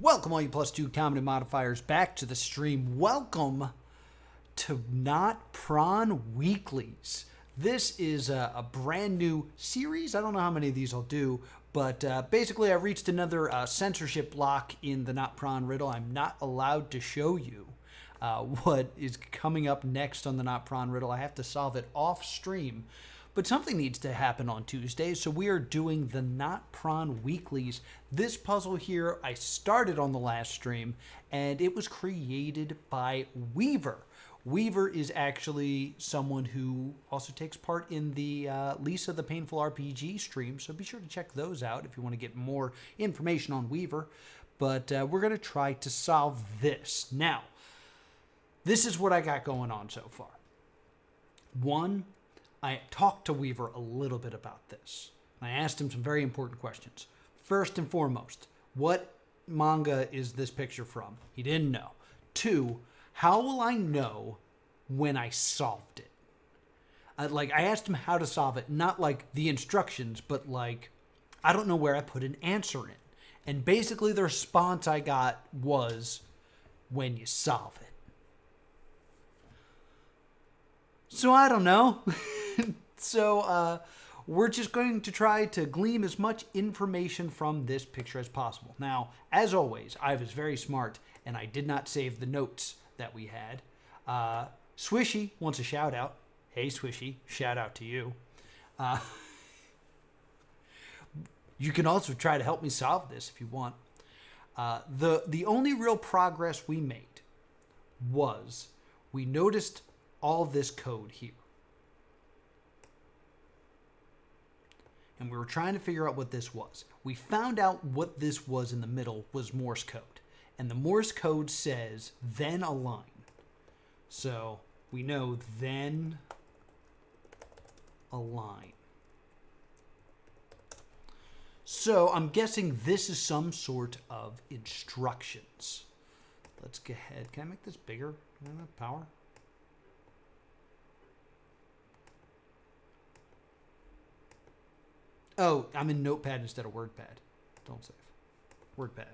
Welcome, all you plus two comedy modifiers, back to the stream. Welcome to NotPron Weeklies. This is a brand new series. I don't know how many of these I'll do, but basically, I reached another censorship block in the NotPron riddle. I'm not allowed to show you what is coming up next on the NotPron riddle. I have to solve it off stream. But something needs to happen on Tuesdays, so we are doing the NotPron Weeklies. This puzzle here, I started on the last stream, and it was created by Weaver. Weaver is actually someone who also takes part in the Lisa the Painful RPG stream, so be sure to check those out if you want to get more information on Weaver. But we're going to try to solve this. Now, this is what I got going on so far. One, I talked to Weaver a little bit about this. I asked him some very important questions. First and foremost, what manga is this picture from? He didn't know. Two, how will I know when I solved it? I asked him how to solve it, not like the instructions, but like, I don't know where I put an answer in. And basically the response I got was, when you solve it. So I don't know. So we're just going to try to glean as much information from this picture as possible. Now, as always, I was very smart, and I did not save the notes that we had. Swishy wants a shout out. Hey, Swishy, shout out to you. You can also try to help me solve this if you want. The only real progress we made was we noticed all this code here. And we were trying to figure out what this was. We found out what this was in the middle was Morse code. And the Morse code says, then align. So we know then align. So I'm guessing this is some sort of instructions. Let's go ahead. Can I make this bigger? Can I have power? Oh, I'm in Notepad instead of WordPad. Don't save. WordPad.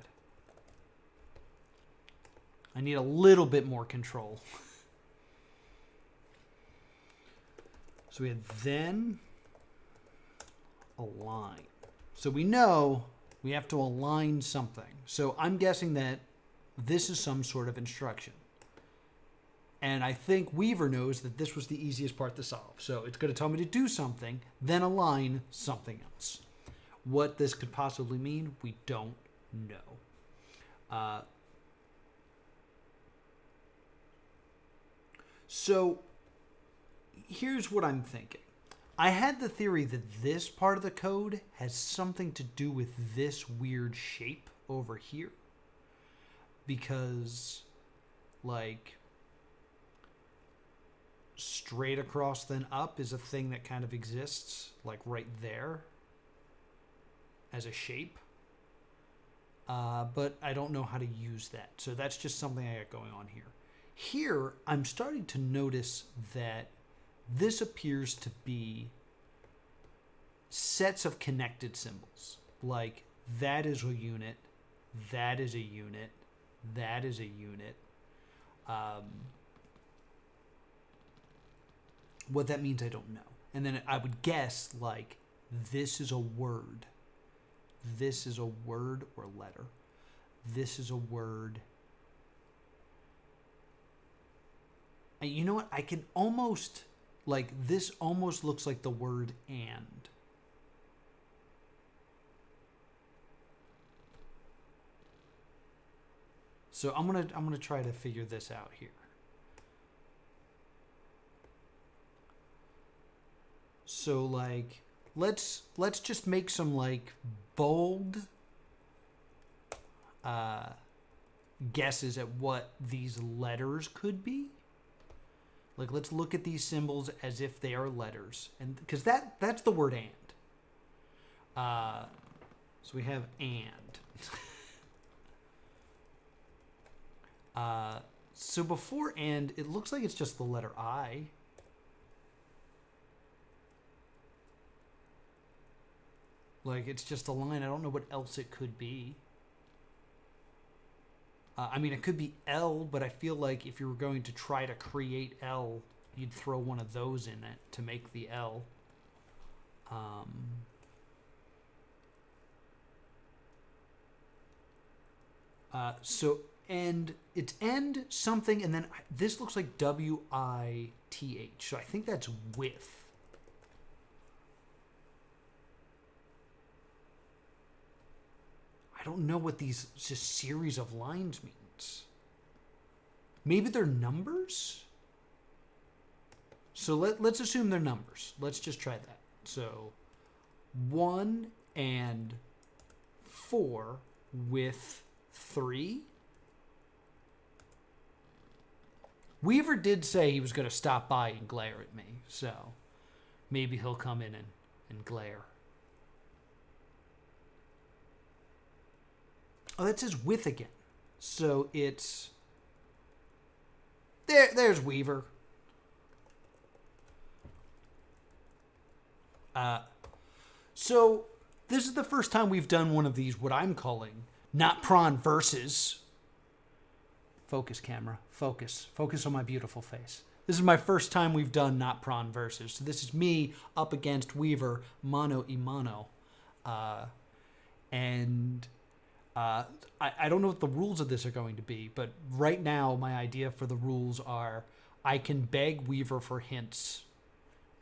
I need a little bit more control. So we had then align. So we know we have to align something. So I'm guessing that this is some sort of instruction. And I think Weaver knows that this was the easiest part to solve. So it's going to tell me to do something, then align something else. What this could possibly mean, we don't know. So here's what I'm thinking. I had the theory that this part of the code has something to do with this weird shape over here. Because, like, straight across then up is a thing that kind of exists, like right there, as a shape. But I don't know how to use that. So that's just something I got going on here. Here, I'm starting to notice that this appears to be sets of connected symbols. Like, that is a unit, that is a unit, that is a unit. What that means, I don't know. And then I would guess, like, this is a word. This is a word or letter. This is a word. And you know what? I can almost, like, this almost looks like the word and. So I'm gonna try to figure this out here. So, like, let's just make some, like, bold guesses at what these letters could be. Like, let's look at these symbols as if they are letters, and because that's the word and. So we have and. So before and, it looks like it's just the letter I. Like, it's just a line. I don't know what else it could be. I mean, it could be L, but I feel like if you were going to try to create L, you'd throw one of those in it to make the L. And it's end something, and then this looks like WITH. So I think that's with. I don't know what these just series of lines means. Maybe they're numbers? So let's assume they're numbers. Let's just try that. So 1 and 4 with 3. Weaver did say he was going to stop by and glare at me, so maybe he'll come in and glare. Oh, that says with again. So it's... There's Weaver. So this is the first time we've done one of these, what I'm calling NotPron versus. Focus, camera. Focus. Focus on my beautiful face. This is my first time we've done NotPron versus. So this is me up against Weaver, mano a mano. I don't know what the rules of this are going to be, but right now my idea for the rules are I can beg Weaver for hints.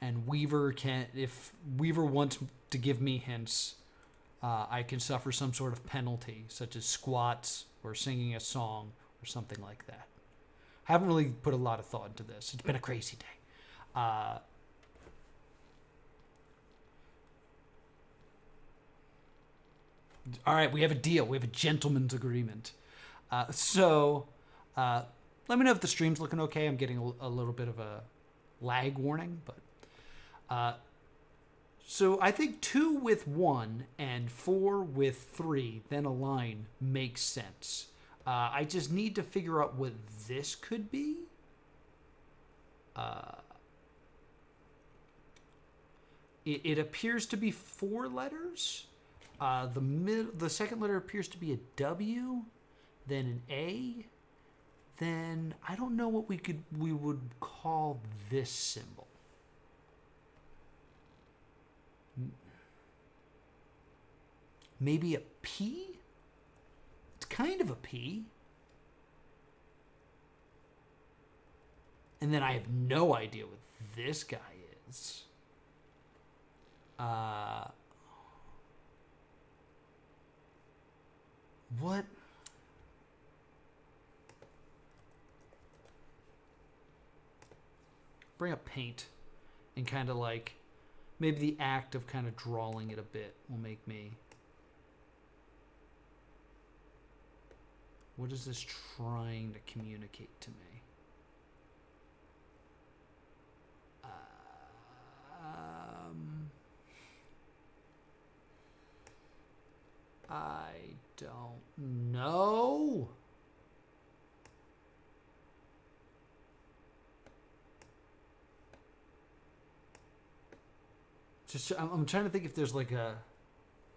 And Weaver can, if Weaver wants to give me hints, I can suffer some sort of penalty, such as squats or singing a song or something like that. I haven't really put a lot of thought into this. It's been a crazy day. All right, we have a deal. We have a gentleman's agreement. So let me know if the stream's looking okay. I'm getting a little bit of a lag warning, but so I think 2 with 1 and 4 with 3, then a line makes sense. I just need to figure out what this could be. It appears to be 4 letters. The second letter appears to be a W, then an A. Then I don't know what we would call this symbol. Maybe a P? It's kind of a P. And then I have no idea what this guy is. What? Bring up paint and kind of like maybe the act of kind of drawing it a bit will make me. What is this trying to communicate to me? I don't know. Just I'm trying to think if there's like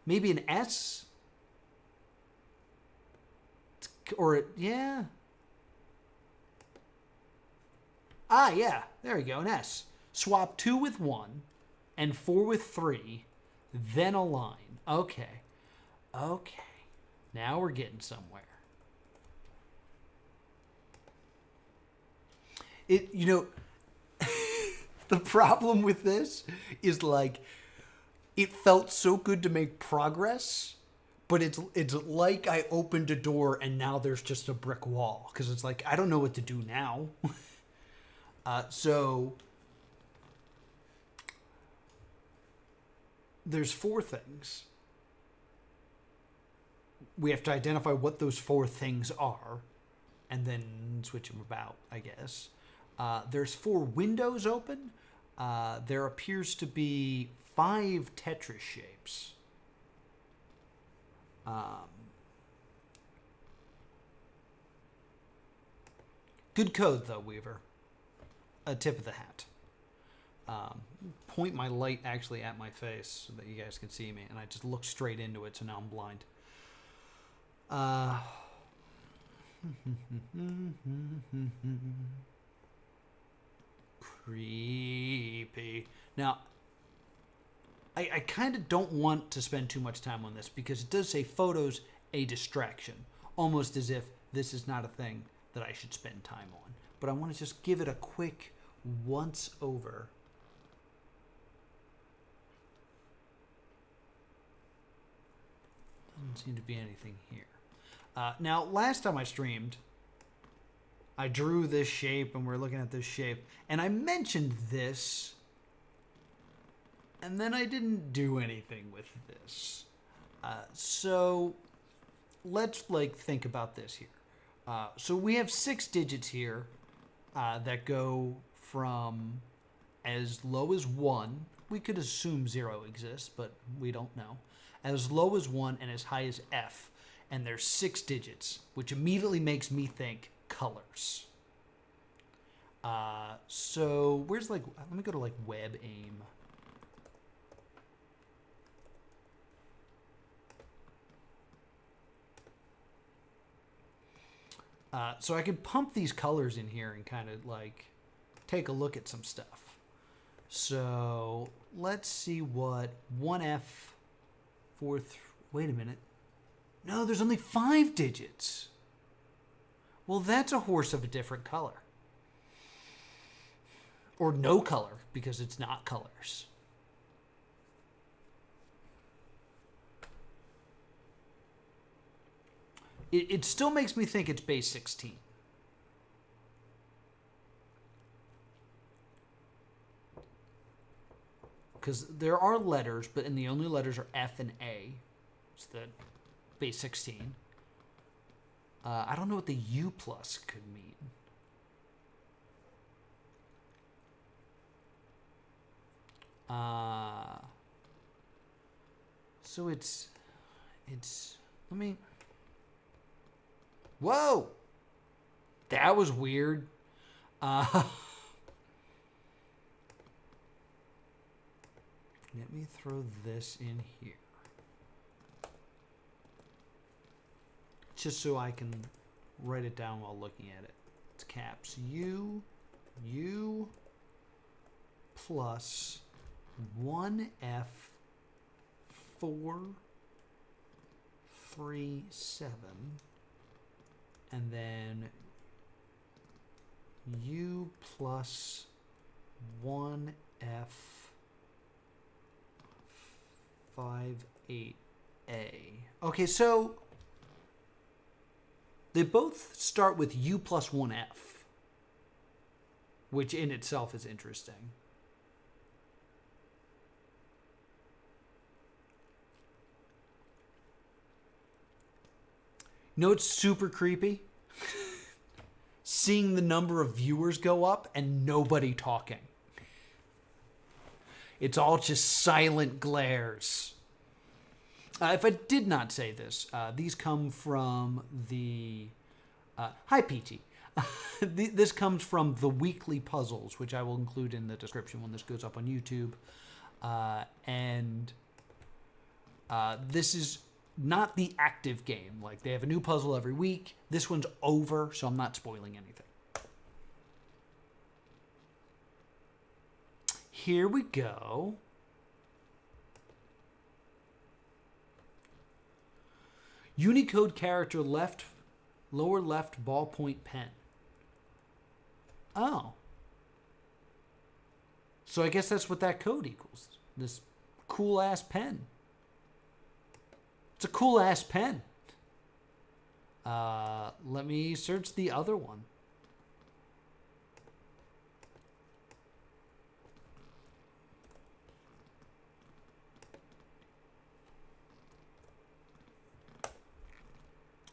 maybe an S. Or yeah. Yeah. There we go. An S. Swap 2 with 1 and 4 with 3, then a line. Okay. Now we're getting somewhere. The problem with this is like it felt so good to make progress. But it's like I opened a door and now there's just a brick wall. Because it's like, I don't know what to do now. So there's 4 things. We have to identify what those 4 things are. And then switch them about, I guess. There's 4 windows open. There appears to be 5 Tetris shapes. Good code, though, Weaver. A tip of the hat. Point my light actually at my face so that you guys can see me, and I just look straight into it, so now I'm blind. Creepy. Now, I kind of don't want to spend too much time on this because it does say photos a distraction, almost as if this is not a thing that I should spend time on. But I want to just give it a quick once over. Doesn't seem to be anything here. Now, last time I streamed, I drew this shape and we're looking at this shape, and I mentioned this, and then I didn't do anything with this. So let's think about this here. So we have 6 digits here that go from as low as 1. We could assume 0 exists, but we don't know. As low as 1 and as high as F. And there's 6 digits, which immediately makes me think colors. So where's let me go to web aim. So I can pump these colors in here and kind of take a look at some stuff. So let's see what 1F 4. Wait a minute. No, there's only 5 digits. Well, that's a horse of a different color. Or no color, because it's not colors. It still makes me think it's base 16. Because there are letters, but the only letters are F and A. It's the base 16. I don't know what the U plus could mean. So it's let me. Whoa! That was weird. Let me throw this in here. Just so I can write it down while looking at it. It's caps U plus 1F 437, and then U plus 1F 58A. Okay, so they both start with U plus 1F, which in itself is interesting. You know what's super creepy? Seeing the number of viewers go up and nobody talking. It's all just silent glares. If I did not say this, these come from the... hi, Peachy. This comes from the weekly puzzles, which I will include in the description when this goes up on YouTube. This is not the active game. Like, they have a new puzzle every week. This one's over, so I'm not spoiling anything. Here we go. Unicode character left, lower left ballpoint pen. Oh. So I guess that's what that code equals. This cool-ass pen. It's a cool-ass pen. Let me search the other one.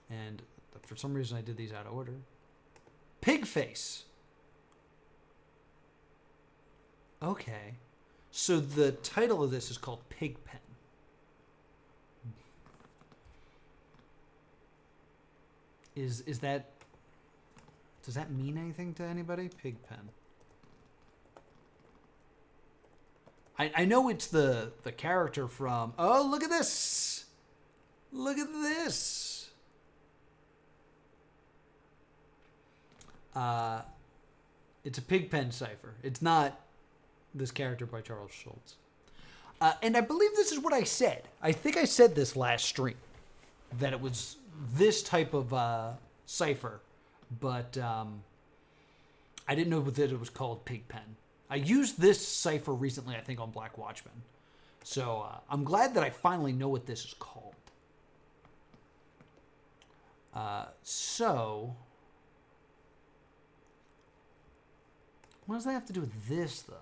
And for some reason I did these out of order. Pig face. Okay. So the title of this is called Pigpen. Is that... Does that mean anything to anybody? Pigpen. I know it's the character from... Oh, look at this! Look at this! It's a Pigpen cipher. It's not this character by Charles Schulz. And I believe this is what I said. I think I said this last stream, that it was this type of cipher, but I didn't know that it was called Pigpen. I used this cipher recently, I think, on Black Watchmen. So I'm glad that I finally know what this is called. So, what does that have to do with this, though?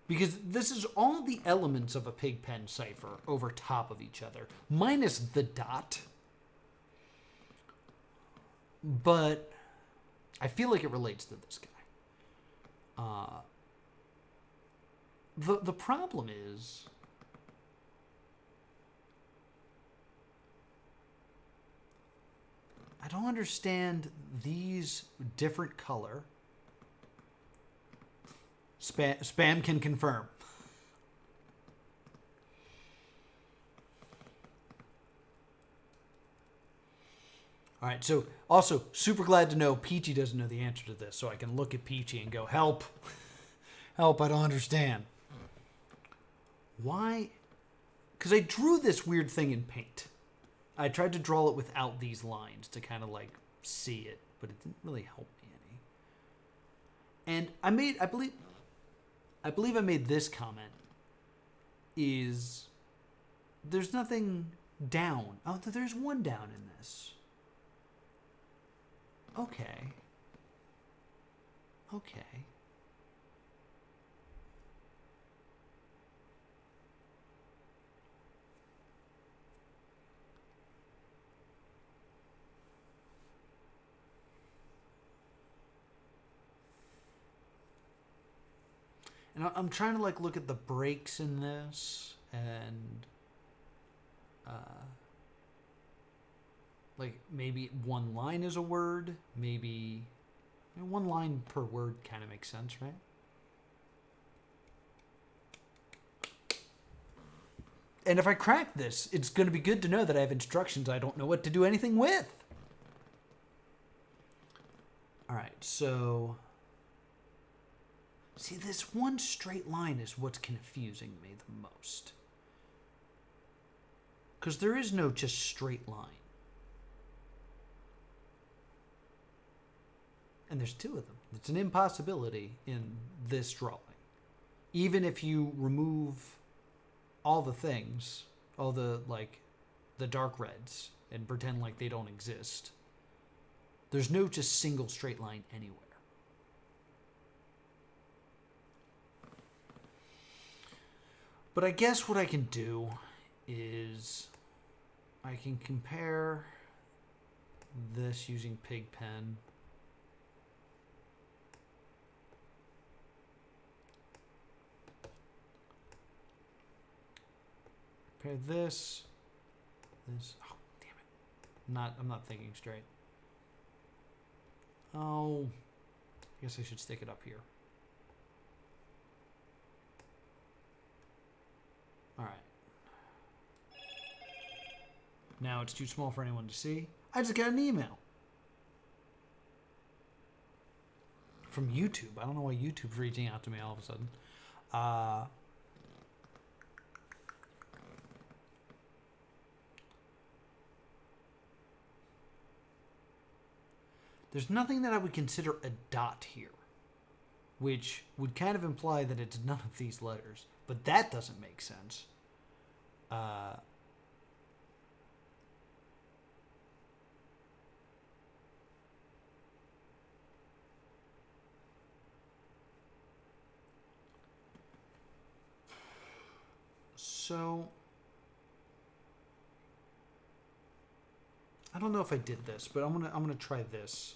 Because this is all the elements of a Pigpen cipher over top of each other, minus the dot. But I feel like it relates to this guy. The problem is, I don't understand these different color. Spam can confirm. All right, so also super glad to know Peachy doesn't know the answer to this, so I can look at Peachy and go, help. Help, I don't understand. Why? Because I drew this weird thing in paint. I tried to draw it without these lines to kind of like see it, but it didn't really help me any. And I believe I made this comment, is there's nothing down. Oh, there's one down in this. Okay. And I'm trying to like look at the breaks in this and like maybe one line is a word, maybe one line per word kind of makes sense, right? And if I crack this, it's going to be good to know that I have instructions I don't know what to do anything with. All right, so see, this one straight line is what's confusing me the most. Because there is no just straight line. And there's two of them. It's an impossibility in this drawing. Even if you remove all the things, all the, like, the dark reds, and pretend like they don't exist, there's no just single straight line anywhere. But I guess what I can do is I can compare this using Pigpen. Compare this. Oh, damn it. I'm not thinking straight. Oh, I guess I should stick it up here. All right. Now it's too small for anyone to see. I just got an email from YouTube. I don't know why YouTube's reaching out to me all of a sudden. There's nothing that I would consider a dot here, which would kind of imply that it's none of these letters. But that doesn't make sense. So I don't know if I did this, but I'm gonna try this.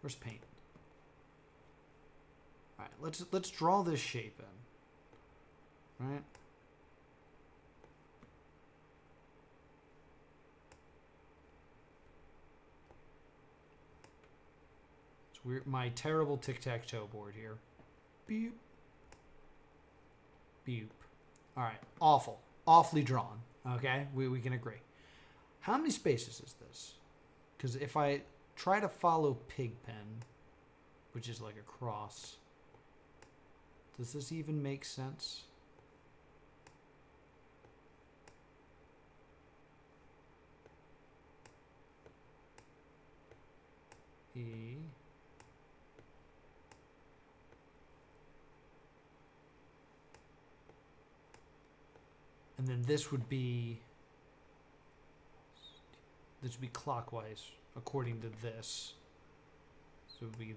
Where's paint? All right, let's draw this shape in. Right? It's weird. My terrible tic-tac-toe board here. Beep. Beep. All right. Awful. Awfully drawn. Okay? We can agree. How many spaces is this? Because if I try to follow Pigpen, which is like a cross, does this even make sense? E. And then this would be clockwise according to this. So it would be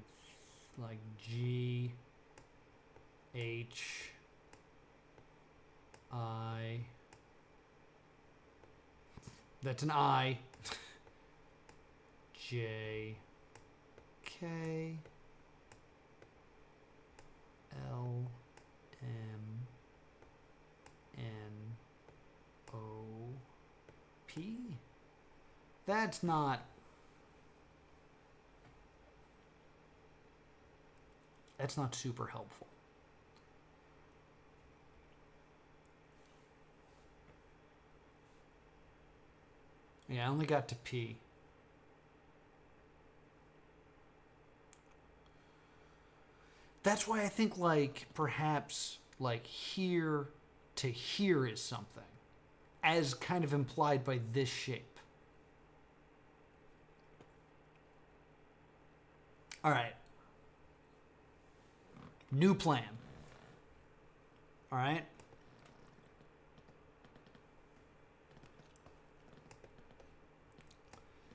like G, H, I. That's an I. J, K, L, M, N, O, P. That's not super helpful. Yeah, I only got to P. That's why I think like perhaps like here to here is something, as kind of implied by this shape. All right. New plan. All right.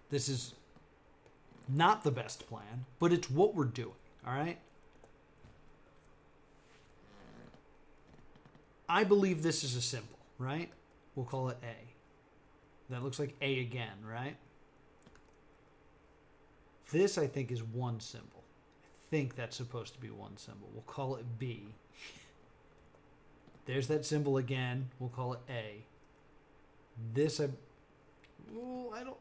This is not the best plan, but it's what we're doing. All right. I believe this is a symbol, right? We'll call it A. That looks like A again, right? This, I think, is one symbol. I think that's supposed to be one symbol. We'll call it B. There's that symbol again. We'll call it A. This, I don't...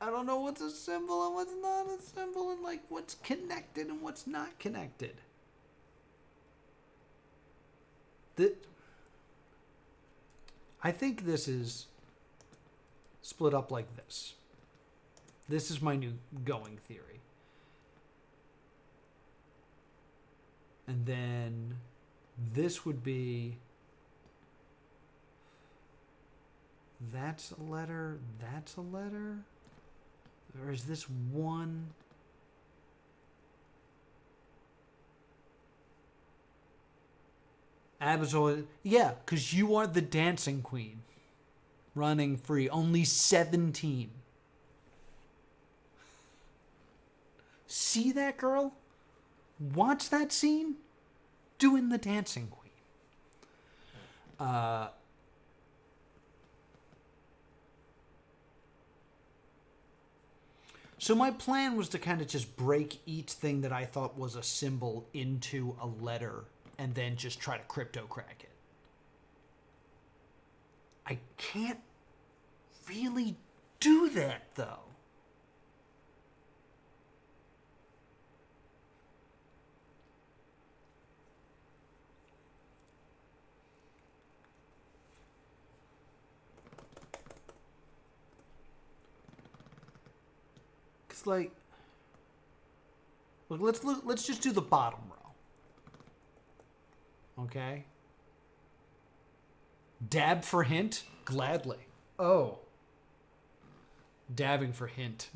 I don't know what's a symbol and what's not a symbol, and like what's connected and what's not connected. I think this is split up like this. This is my new going theory. And then this would be... That's a letter, that's a letter? Or is this one? Absolutely. Yeah, because you are the dancing queen. Running free. Only 17. See that girl? Watch that scene? Doing the dancing queen. So my plan was to kind of just break each thing that I thought was a symbol into a letter and then just try to crypto crack it. I can't really do that, though. Like, let's just do the bottom row. Okay. Dab for hint? Gladly. Oh. Dabbing for hint.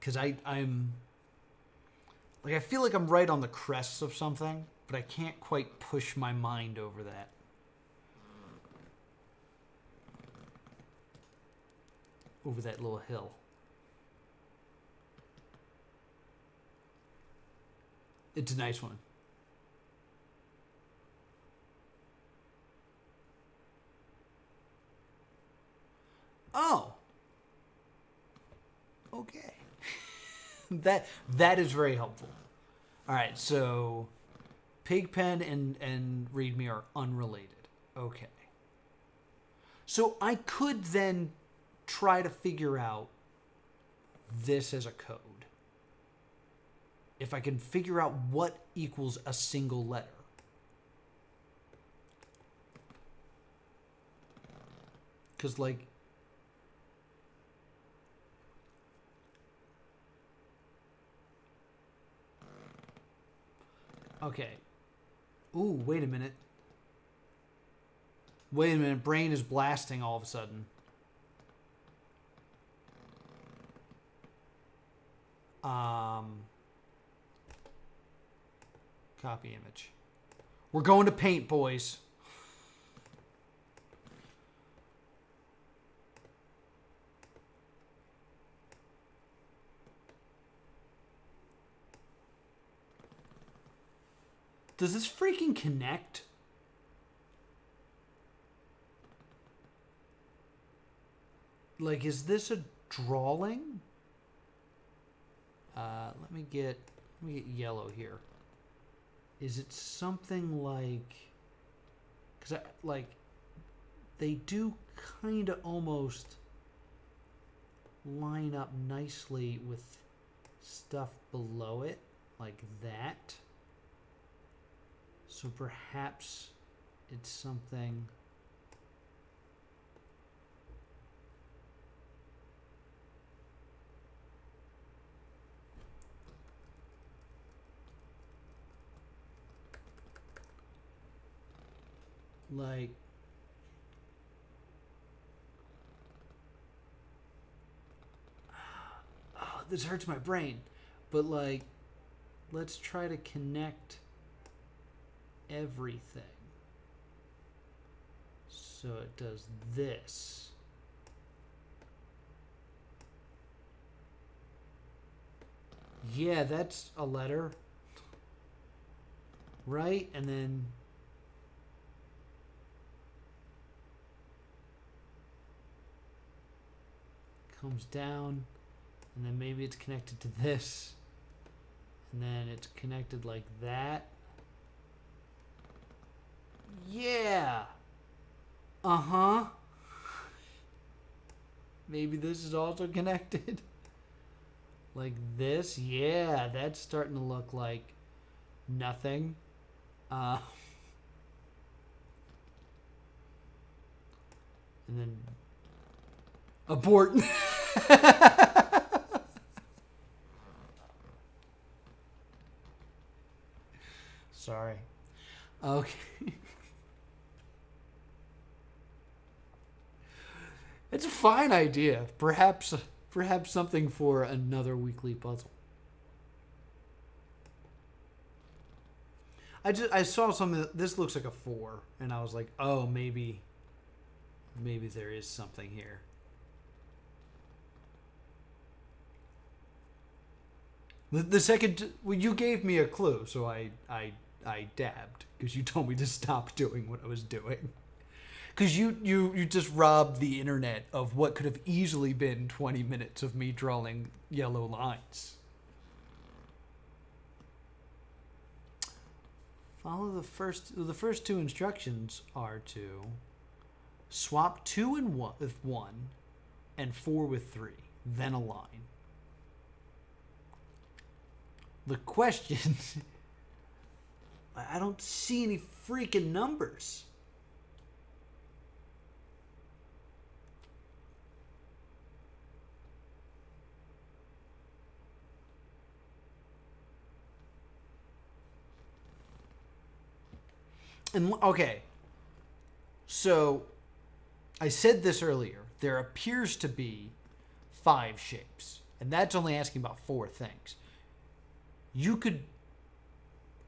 Because I'm like, I feel like I'm right on the crests of something, but I can't quite push my mind over that. Over that little hill. It's a nice one. Oh. Okay. that is very helpful. All right, so Pigpen and README are unrelated. Okay. So I could then try to figure out this as a code. If I can figure out what equals a single letter. Because, like, okay. Ooh, wait a minute. Wait a minute. Brain is blasting all of a sudden. Copy image. We're going to Paint, boys. Does this freaking connect? Like, is this a drawing? Let me get yellow here. Is it something like? Because they do kind of almost line up nicely with stuff below it, like that. So perhaps it's something. Like, oh, this hurts my brain. But, like, let's try to connect everything. So it does this. Yeah, that's a letter. Right? And then comes down, and then maybe it's connected to this, and then it's connected like that. Yeah. Uh-huh. Maybe this is also connected. Like this. Yeah, that's starting to look like nothing. And then abort. Sorry. Okay. It's a fine idea. Perhaps something for another weekly puzzle. I saw something. This looks like a 4, and I was like, oh, maybe there is something here. The second, well, you gave me a clue, so I dabbed because you told me to stop doing what I was doing. Because you just robbed the internet of what could have easily been 20 minutes of me drawing yellow lines. Follow the first 2 instructions are to swap 2 with 1 and 4 with 3, then align. The question, I don't see any freaking numbers. And okay, so I said this earlier. There appears to be 5 shapes, and that's only asking about 4 things. You could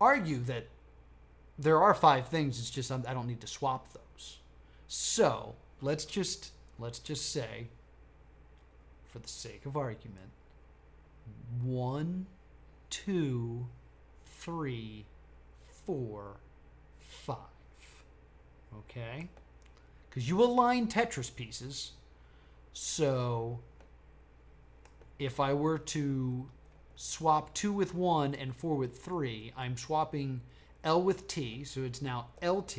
argue that there are 5 things. It's just I don't need to swap those. So let's just say, for the sake of argument, 1, 2, 3, 4, 5. Okay? Because you align Tetris pieces. So if I were to swap 2 with 1 and 4 with 3, I'm swapping L with T, so it's now LT.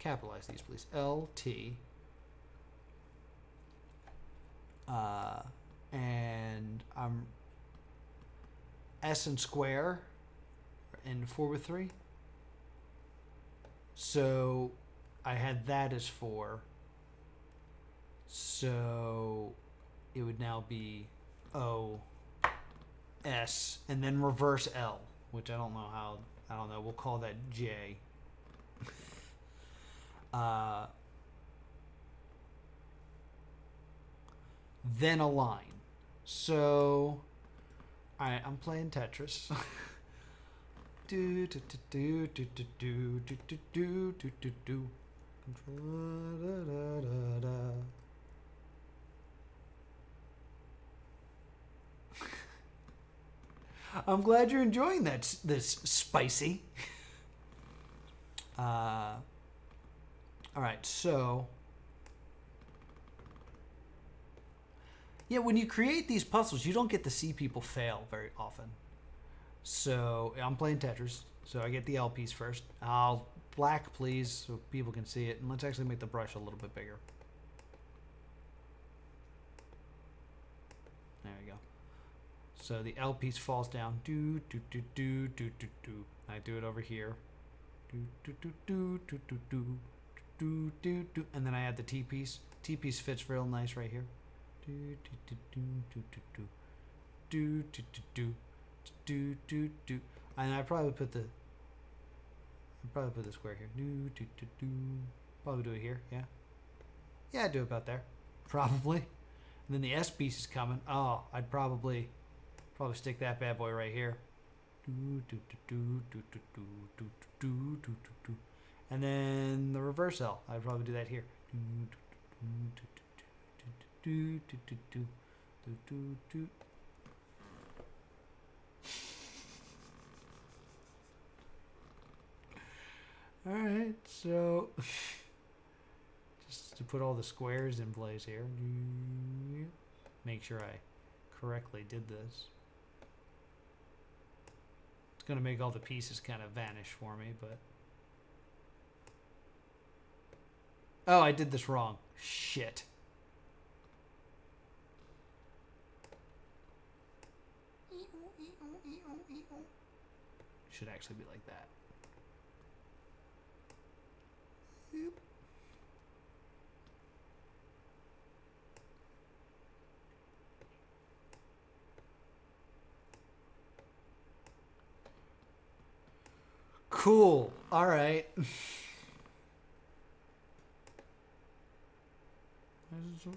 capitalize these, please. LT. And I'm S and square and 4 with 3. So I had that as 4. So it would now be O, S, and then reverse L, which I don't know how. I don't know. We'll call that J. Then a line. So I'm playing Tetris. do do do do do do do do do do do do. I'm glad you're enjoying this spicy. All right, so yeah, when you create these puzzles, you don't get to see people fail very often. So I'm playing Tetris, so I get the L piece first. I'll black, please, so people can see it, and let's actually make the brush a little bit bigger. There we go. So the L piece falls down. Do do do do do do do. I do it over here. Do do do do do do do do do do. And then I add the T piece. T piece fits real nice right here. Do do do do do do do do do do do do do. And I probably put the square here. Do do do do. Probably do it here. Yeah. Yeah, I'd do it about there. Probably. And then the S piece is coming. Oh, I'd probably stick that bad boy right here. And then the reverse L. I'd probably do that here. All right, so just to put all the squares in place here. Make sure I correctly did this. It's going to make all the pieces kind of vanish for me, but... Oh, I did this wrong. Shit. Should actually be like that. Cool. All right.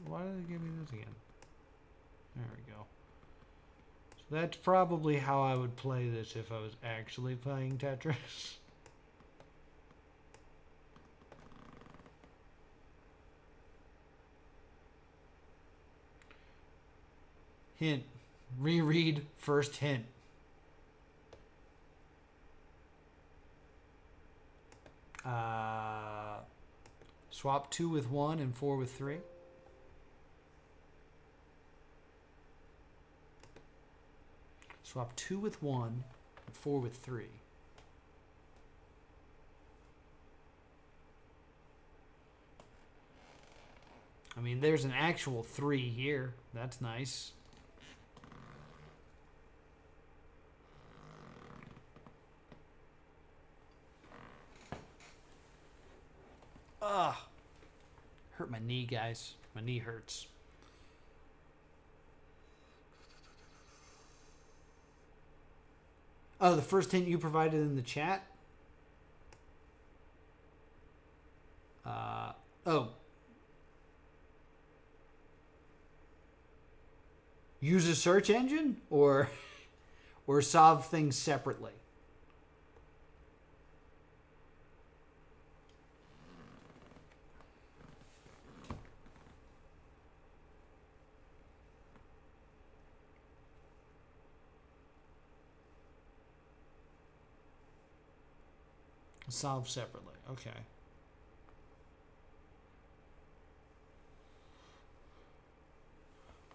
Why did they give me this again? There we go. So that's probably how I would play this if I was actually playing Tetris. Hint. Reread first hint. Swap 2 with 1 and 4 with 3. Swap 2 with 1 and 4 with 3. I mean, there's an actual 3 here. That's nice. Ugh. Hurt my knee, guys. My knee hurts. Oh, the first hint you provided in the chat? Oh. Use a search engine or solve things separately? Solve separately. Okay.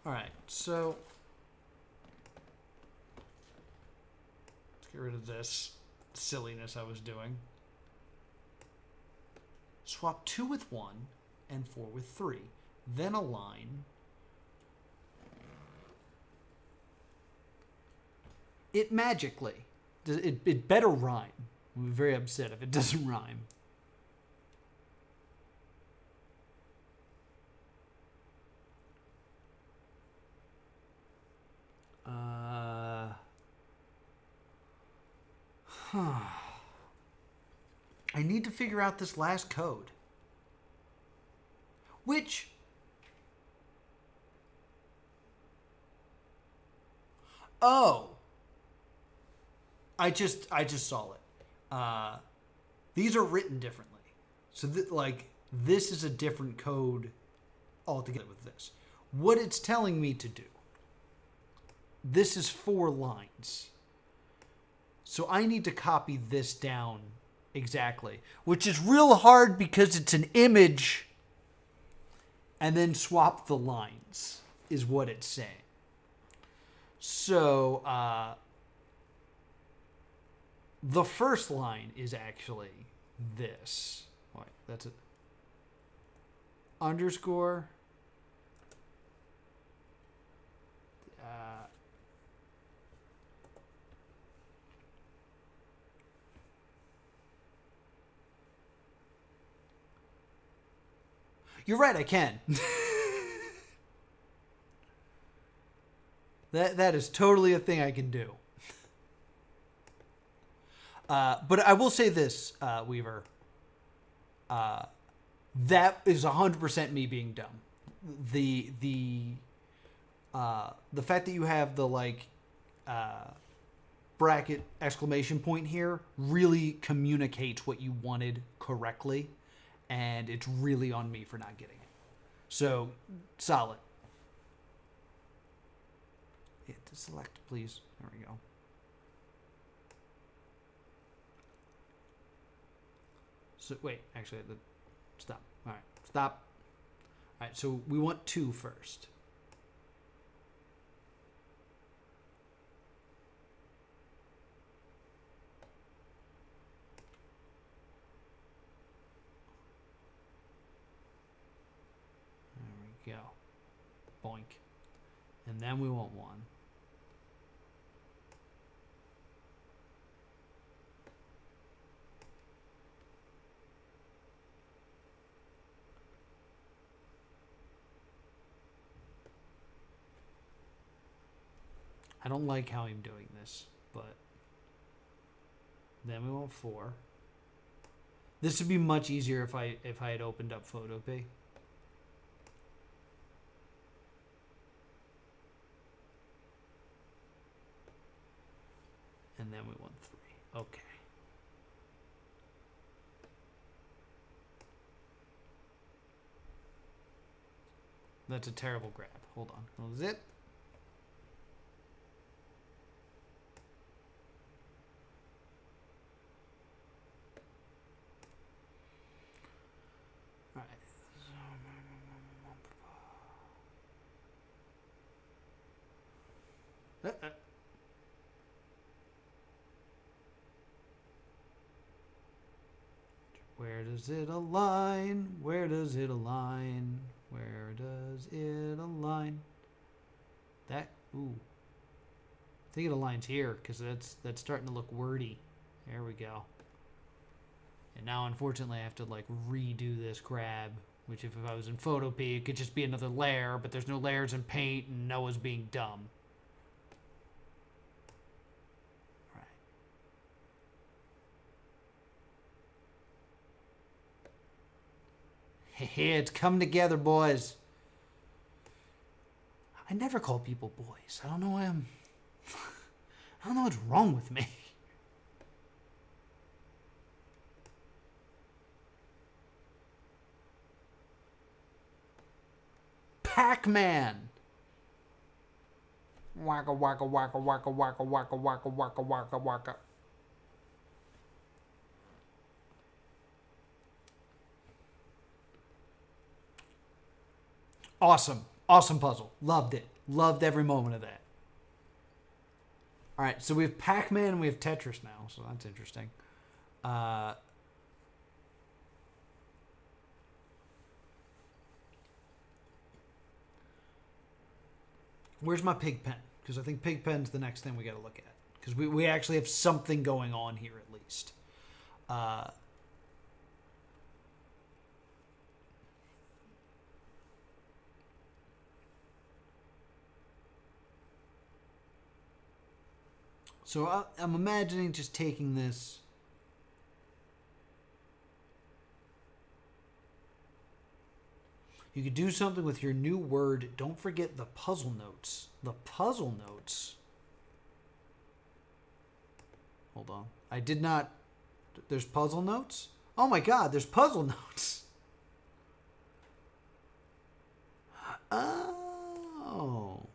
All right. So let's get rid of this silliness I was doing. swap 2 with 1 and 4 with 3. Then a line. It magically. It better rhyme. I'm very upset if it doesn't rhyme. I need to figure out this last code. Which... Oh. I just saw it. These are written differently. So this is a different code altogether with this. What it's telling me to do. This is 4 lines. So I need to copy this down exactly, which is real hard because it's an image and then swap the lines is what it's saying. So the first line is actually this. Wait, that's it. Underscore. You're right, I can. That is totally a thing I can do. But I will say this, Weaver. That is 100% me being dumb. The fact that you have the bracket exclamation point here really communicates what you wanted correctly. And it's really on me for not getting it. So, solid. Hit select, please. There we go. So, wait, actually, stop. All right, stop. All right, so we want 2 first. Go. Boink. And then we want 1. I don't like how I'm doing this, but then we want 4. This would be much easier if I had opened up Photopea. And then we want 3. Okay. That's a terrible grab. Hold on. Close it. All right. Where does it align? Where does it align? Where does it align? That, ooh. I think it aligns here because that's starting to look wordy. There we go. And now, unfortunately, I have to redo this grab, which if I was in Photopea, it could just be another layer, but there's no layers in Paint, and Noah's being dumb. Hey, it's coming together, boys. I never call people boys. I don't know why I don't know what's wrong with me. Pac-Man. Waka waka waka waka waka waka waka waka waka waka. Awesome. Awesome puzzle. Loved it. Loved every moment of that. All right, so we have Pac-Man and we have Tetris now, so that's interesting. Where's my pig pen? Because I think pig pen's the next thing we got to look at. Because we actually have something going on here at least. So I'm imagining just taking this. You could do something with your new word. Don't forget the puzzle notes. The puzzle notes. Hold on. I did not. There's puzzle notes? Oh my god, there's puzzle notes. Oh.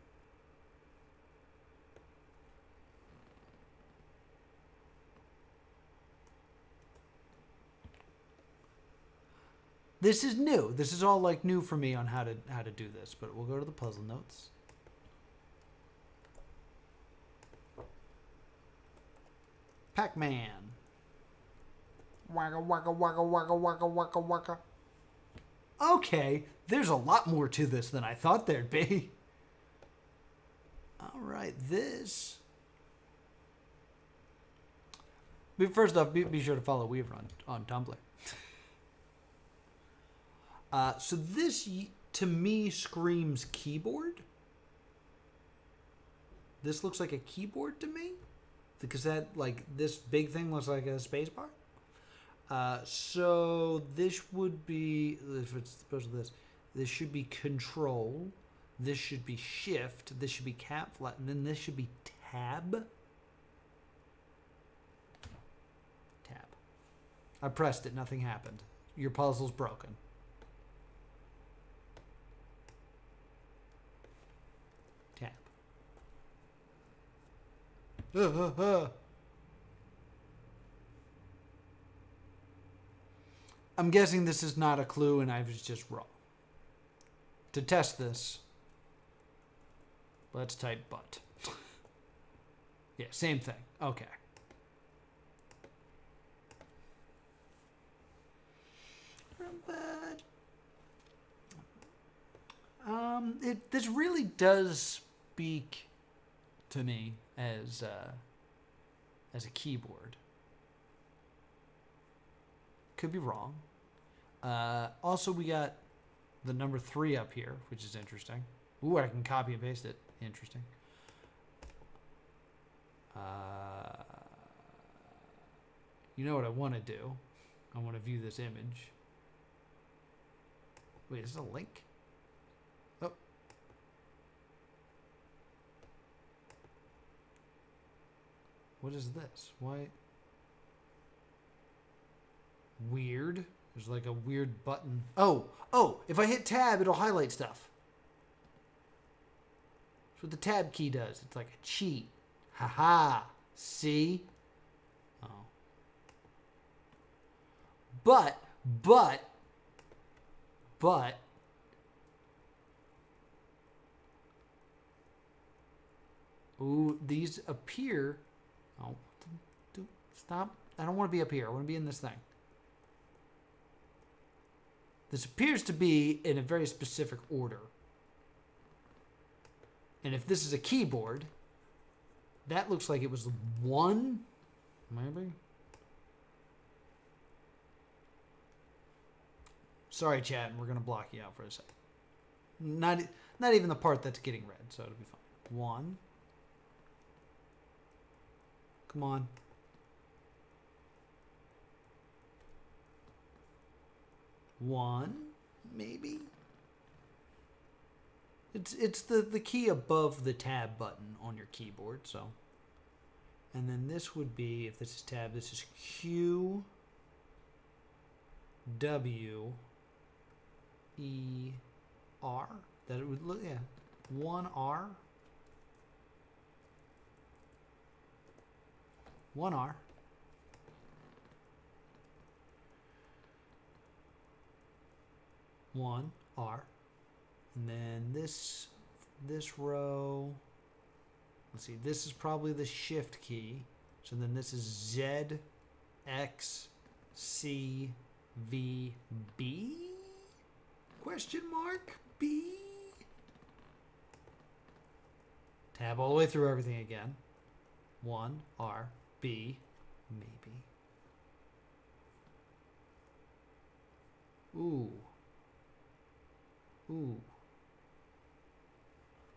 This is new. This is all like new for me on how to do this, but we'll go to the puzzle notes. Pac-Man. Waka waka waka waka waka waka waka. Okay, there's a lot more to this than I thought there'd be. All right, this. First off, be sure to follow Weaver on Tumblr. So this, to me, screams keyboard. This looks like a keyboard to me. Because that, like, this big thing looks like a space bar. So this would be, if it's supposed to this should be control. This should be shift. This should be cap flat. And then this should be tab. Tab. I pressed it. Nothing happened. Your puzzle's broken. Tab. I'm guessing this is not a clue and I was just wrong. To test this, let's type butt. Yeah, same thing. Okay. But this really does speak to me as a keyboard. Could be wrong. Also, we got the number 3 up here, which is interesting. Ooh, I can copy and paste it. Interesting. You know what I want to do? I want to view this image. Wait, is this a link? Oh. What is this? Why? Weird. There's like a weird button. Oh, if I hit tab, it'll highlight stuff. That's what the tab key does. It's like a cheat. Haha. See? Oh. But. Ooh, these appear. Oh, stop. I don't want to be up here. I want to be in this thing. This appears to be in a very specific order. And if this is a keyboard, that looks like it was 1, maybe? Sorry, chat, we're going to block you out for a second. Not even the part that's getting read, so it'll be fine. 1. Come on. 1, maybe? It's the key above the tab button on your keyboard, so. And then this would be, if this is tab, this is Q, W, E, R. That it would look, yeah. 1R. 1R. One R, and then this row. Let's see. This is probably the shift key. So then this is Z, X, C, V, B? Question mark B. Tab all the way through everything again. 1, R, B, maybe. Ooh. Ooh.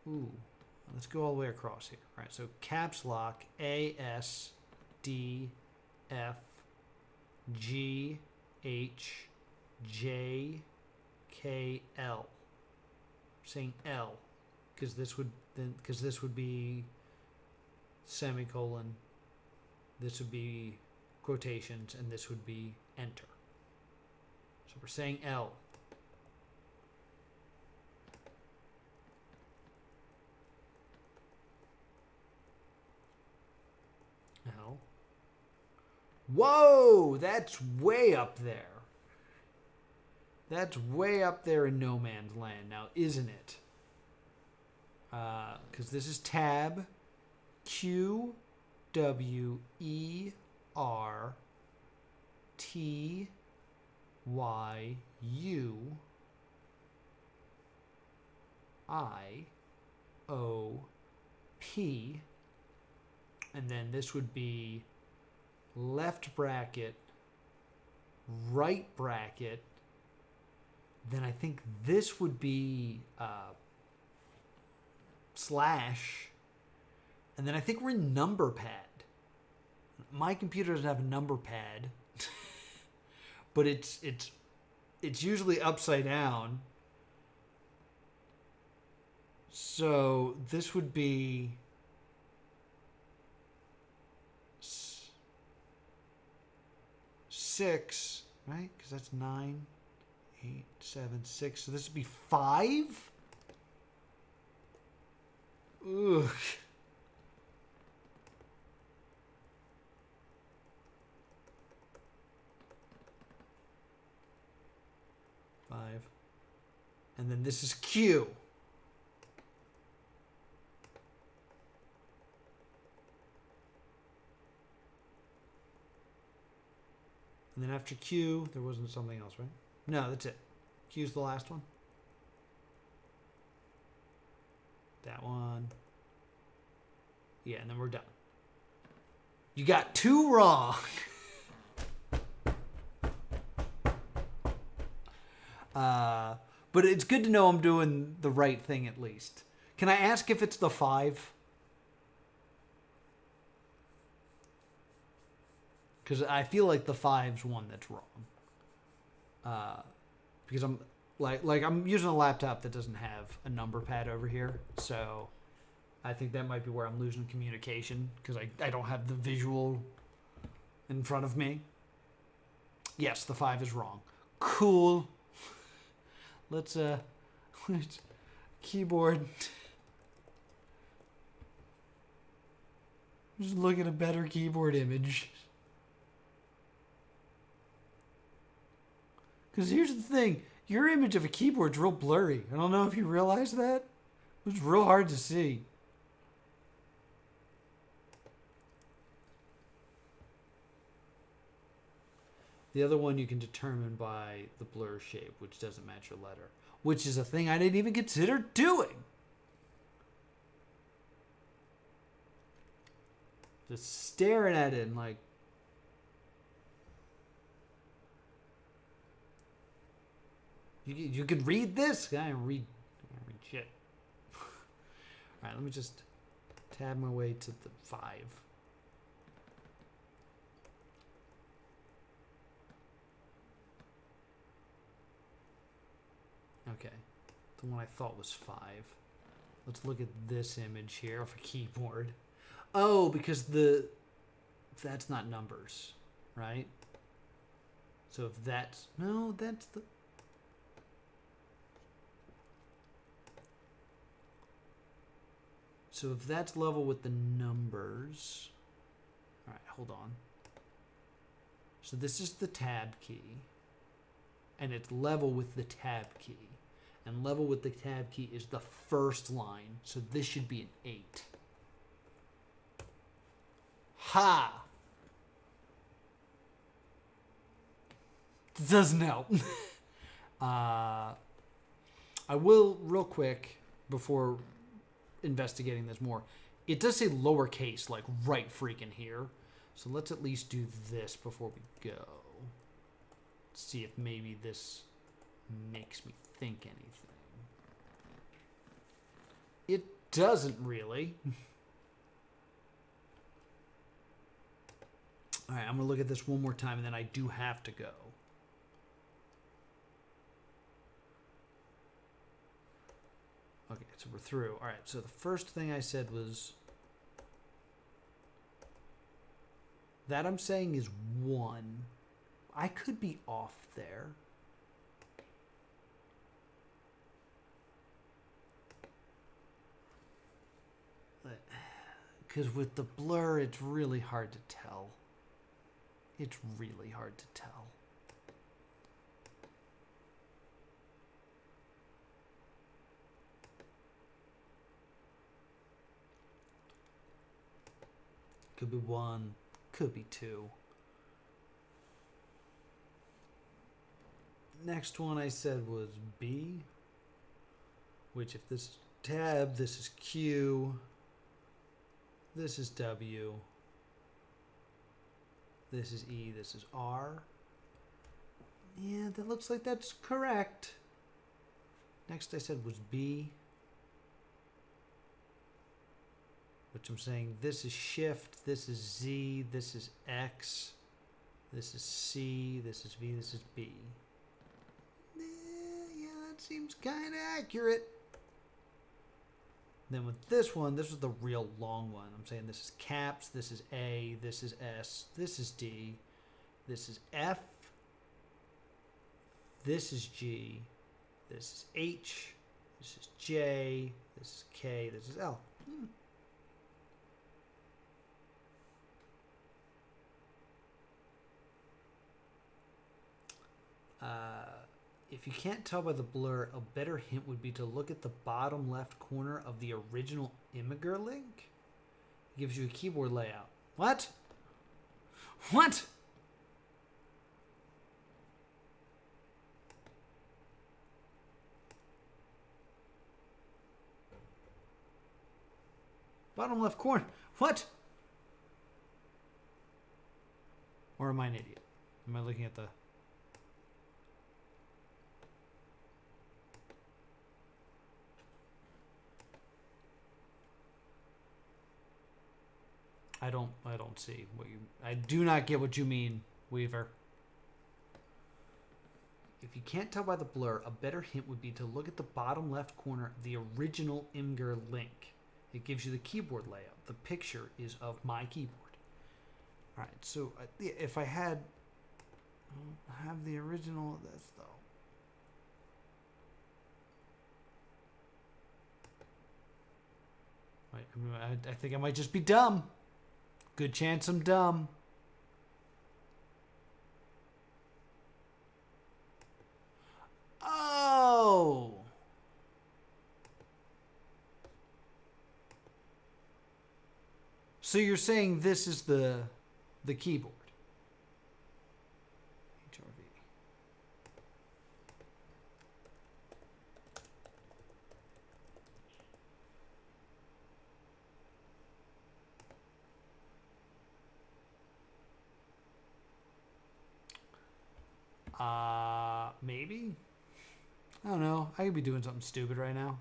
Ooh. Let's go all the way across here. All right, so caps lock A, S, D, F, G, H, J, K, L. I'm saying L because this would be semicolon, this would be quotations, and this would be enter. So we're saying L. L. Whoa, that's way up there. That's way up there in no man's land now, isn't it? Because this is tab Q W E R T Y U I O P, and then this would be left bracket, right bracket. Then I think this would be slash, and then I think we're in number pad. My computer doesn't have a number pad, but it's usually upside down. So this would be 6, right? Because that's 9, 8, 7, 6. So this would be 5. Ugh. And then this is Q. And then after Q, there wasn't something else, right? No, that's it. Q's the last one. That one. Yeah, and then we're done. You got 2 wrong. But it's good to know I'm doing the right thing at least. Can I ask if it's the 5? Because I feel like the 5's one that's wrong. Because I'm like I'm using a laptop that doesn't have a number pad over here, so I think that might be where I'm losing communication because I don't have the visual in front of me. Yes, the 5 is wrong. Cool. Let's keyboard. Just look at a better keyboard image. Because here's the thing, your image of a keyboard's real blurry. I don't know if you realize that. It's real hard to see. The other one you can determine by the blur shape, which doesn't match your letter, which is a thing I didn't even consider doing. Just staring at it and like, you can read this? I don't read shit. All right, let me just tab my way to the 5. Okay, the one I thought was 5. Let's look at this image here of a keyboard. Oh, because that's not numbers, right? So if that's, no, that's the, so if that's level with the numbers, all right, hold on. So this is the tab key, and it's level with the tab key. And level with the tab key is the first line, so this should be an 8. Ha! Doesn't help. I will, real quick, before investigating this more. It does say lowercase, like right freaking here. So let's at least do this before we go. See if maybe this makes me think anything. It doesn't really. All right, I'm going to look at this one more time, and then I do have to go. Okay, so we're through. All right, so the first thing I said was... that I'm saying is 1. I could be off there. Because with the blur, it's really hard to tell. It's really hard to tell. Could be 1, could be 2. Next one I said was B, which if this is tab, this is Q, this is W, this is E, this is R. Yeah, that looks like that's correct. Next I said was B, which I'm saying this is shift, this is Z, this is X, this is C, this is V, this is B. Yeah, that seems kind of accurate. Then with this one, this is the real long one. I'm saying this is caps, this is A, this is S, this is D, this is F, this is G, this is H, this is J, this is K, this is L. If you can't tell by the blur, a better hint would be to look at the bottom left corner of the original Imgur link. It gives you a keyboard layout. What? What? Bottom left corner. What? Or am I an idiot? Am I looking at the... I don't see what you... I do not get what you mean, Weaver. If you can't tell by the blur, a better hint would be to look at the bottom left corner of the original Imgur link. It gives you the keyboard layout. The picture is of my keyboard. All right, so if I had... I have the original of this, though. I think I might just be dumb. Good chance I'm dumb. Oh! So you're saying this is the keyboard? Maybe? I don't know. I could be doing something stupid right now.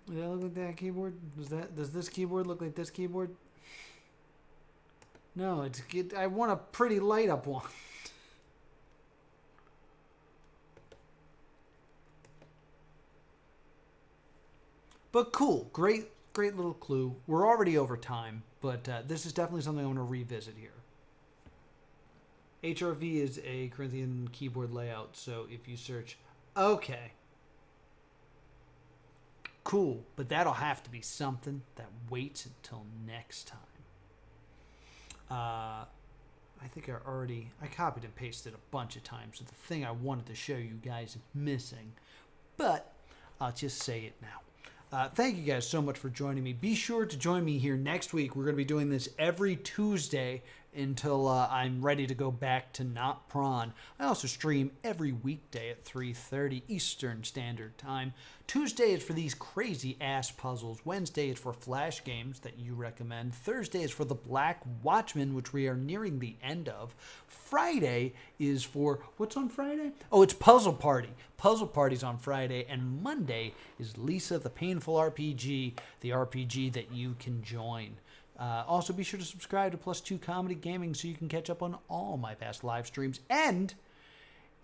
Does that look like that keyboard? Does this keyboard look like this keyboard? No, I want a pretty light up one. But cool, great little clue. We're already over time, but this is definitely something I want to revisit here. HRV is a Corinthian keyboard layout, so if you search, okay. Cool, but that'll have to be something that waits until next time. I think I copied and pasted a bunch of times, so the thing I wanted to show you guys is missing. But I'll just say it now. Thank you guys so much for joining me. Be sure to join me here next week. We're going to be doing this every Tuesday until I'm ready to go back to NotPron. I also stream every weekday at 3:30 Eastern Standard Time. Tuesday is for these crazy ass puzzles. Wednesday is for flash games that you recommend. Thursday is for the Black Watchman, which we are nearing the end of. Friday is for, what's on Friday? Oh, it's Puzzle Party. Puzzle Party's on Friday. And Monday is Lisa the Painful RPG, the RPG that you can join. Also, be sure to subscribe to Plus2 Comedy Gaming so you can catch up on all my past live streams. And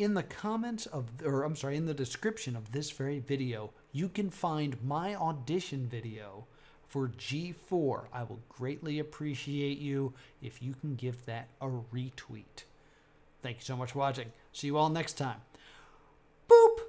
in the comments in the description of this very video, you can find my audition video for G4. I will greatly appreciate you if you can give that a retweet. Thank you so much for watching. See you all next time.